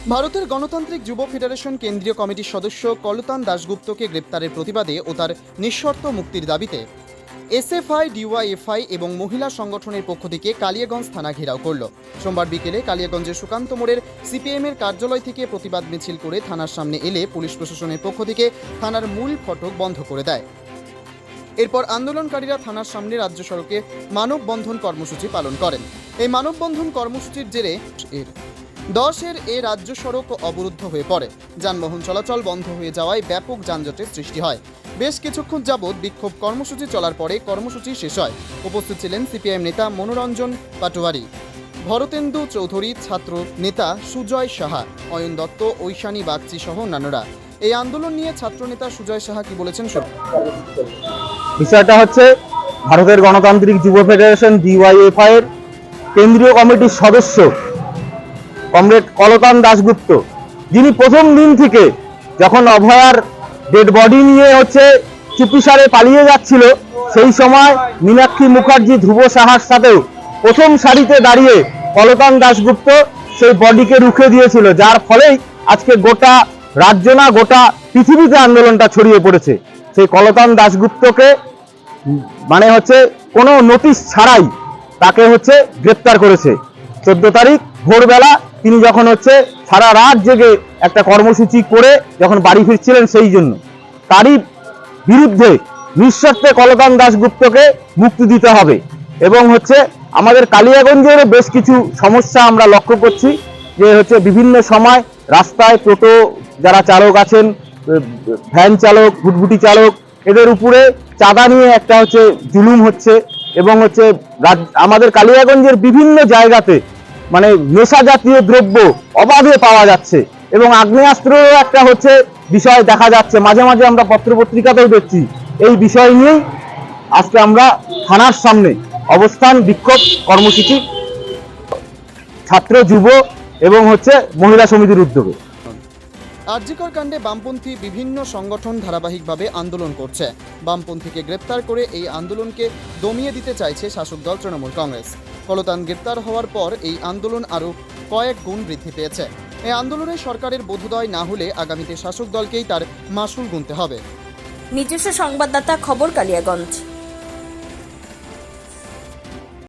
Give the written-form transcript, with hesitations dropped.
ভারতের গণতান্ত্রিক যুব ফেডারেশন কেন্দ্রীয় কমিটির সদস্য কলতান দাশগুপ্তকে গ্রেপ্তারের প্রতিবাদে ও তার নিঃশর্ত মুক্তির দাবিতে এসএফআই, ডিওয়াইএফআই এবং মহিলা সংগঠনের পক্ষ থেকে কালিয়াগঞ্জ থানা ঘেরাও করল। সোমবার বিকেলে কালিয়াগঞ্জের সুকান্ত মোড়ের সিপিএমের কার্যালয় থেকে প্রতিবাদ মিছিল করে থানার সামনে এলে পুলিশ প্রশাসনের পক্ষ থেকে থানার মূল ফটক বন্ধ করে দেয়। এরপর আন্দোলনকারীরা থানার সামনে রাজ্য সড়কে মানববন্ধন কর্মসূচি পালন করেন। এই মানববন্ধন কর্মসূচির জেরে 10-এর রাজ্য সড়ক অবরুদ্ধ হয়ে পড়ে। যানবাহন চলাচল বন্ধ হয়ে যাওয়ায় ব্যাপক যানজটের সৃষ্টি হয়। বেশ কিছুক্ষণ যাবৎ বিক্ষোভ কর্মসূচি চলার পরে কর্মসূচি শেষ হয়। উপস্থিত ছিলেন সিপিআইএম নেতা মনোরঞ্জন পাটোয়ারি, ভরতেন্দু চৌধুরী, ছাত্র নেতা সুজয় সাহা, অয়ন দত্ত, ঐশানী বাগচি সহ অন্যান্যরা। এই আন্দোলন নিয়ে ছাত্র নেতা সুজয় সাহা কি বলেছেন শুনুন। বিষয়টা হচ্ছে ভারতের গণতান্ত্রিক যুব ফেডারেশন ডিওয়াইএফআই এর কেন্দ্রীয় কমিটির সদস্য কমরেড কলতান দাশগুপ্ত, যিনি প্রথম দিন থেকে যখন অভয়ার ডেড বডি নিয়ে চুপিসারে পালিয়ে যাচ্ছিল, সেই সময় মীনাক্ষী মুখার্জি, ধ্রুব সাহার সাথেও প্রথম সারিতে দাঁড়িয়ে কলতান দাশগুপ্ত সেই বডিকে রুখে দিয়েছিল, যার ফলেই আজকে গোটা রাজ্য না গোটা পৃথিবীতে আন্দোলনটা ছড়িয়ে পড়েছে। সেই কলতান দাশগুপ্তকে কোনো নোটিশ ছাড়াই তাকে গ্রেপ্তার করেছে। 14 তারিখ ভোরবেলা তিনি যখন সারা রাত জেগে একটা কর্মসূচি করে যখন বাড়ি ফিরছিলেন, সেই জন্য তারই বিরুদ্ধে নিঃশর্তে কলতান দাশগুপ্তকে মুক্তি দিতে হবে। এবং আমাদের কালিয়াগঞ্জের বেশ কিছু সমস্যা আমরা লক্ষ্য করছি, যে বিভিন্ন সময় রাস্তায় টোটো যারা চালক আছেন, ভ্যান চালক, ভুটভুটি চালক, এদের উপরে চাঁদা নিয়ে একটা জুলুম হচ্ছে। এবং আমাদের কালিয়াগঞ্জের বিভিন্ন জায়গাতে নেশা জাতীয় দ্রব্য অবাধে পাওয়া যাচ্ছে এবং আগ্নেয়াস্ত্রেরও একটা বিষয় দেখা যাচ্ছে, মাঝে মাঝে আমরা পত্রপত্রিকাতেও দেখছি। এই বিষয় নিয়েই আজকে আমরা থানার সামনে অবস্থান বিক্ষোভ কর্মসূচি ছাত্র, যুব এবং মহিলা সমিতির উদ্যোগে। আরজিকর কাণ্ডে বামপন্থী বিভিন্ন সংগঠন ধারাবাহিকভাবে আন্দোলন করছে। বামপন্থীকে গ্রেপ্তার করে এই আন্দোলনকে দমিয়ে দিতে চাইছে শাসক দল তৃণমূল কংগ্রেস। কলতান গ্রেপ্তার হওয়ার পর এই আন্দোলন আরও কয়েক গুণ বৃদ্ধি পেয়েছে। এই আন্দোলনে সরকারের বোধোদয় না হলে আগামীতে শাসক দলকেই তার মাসুল গুনতে হবে। নিজস্ব সংবাদদাতা, খবর কালিয়াগঞ্জ।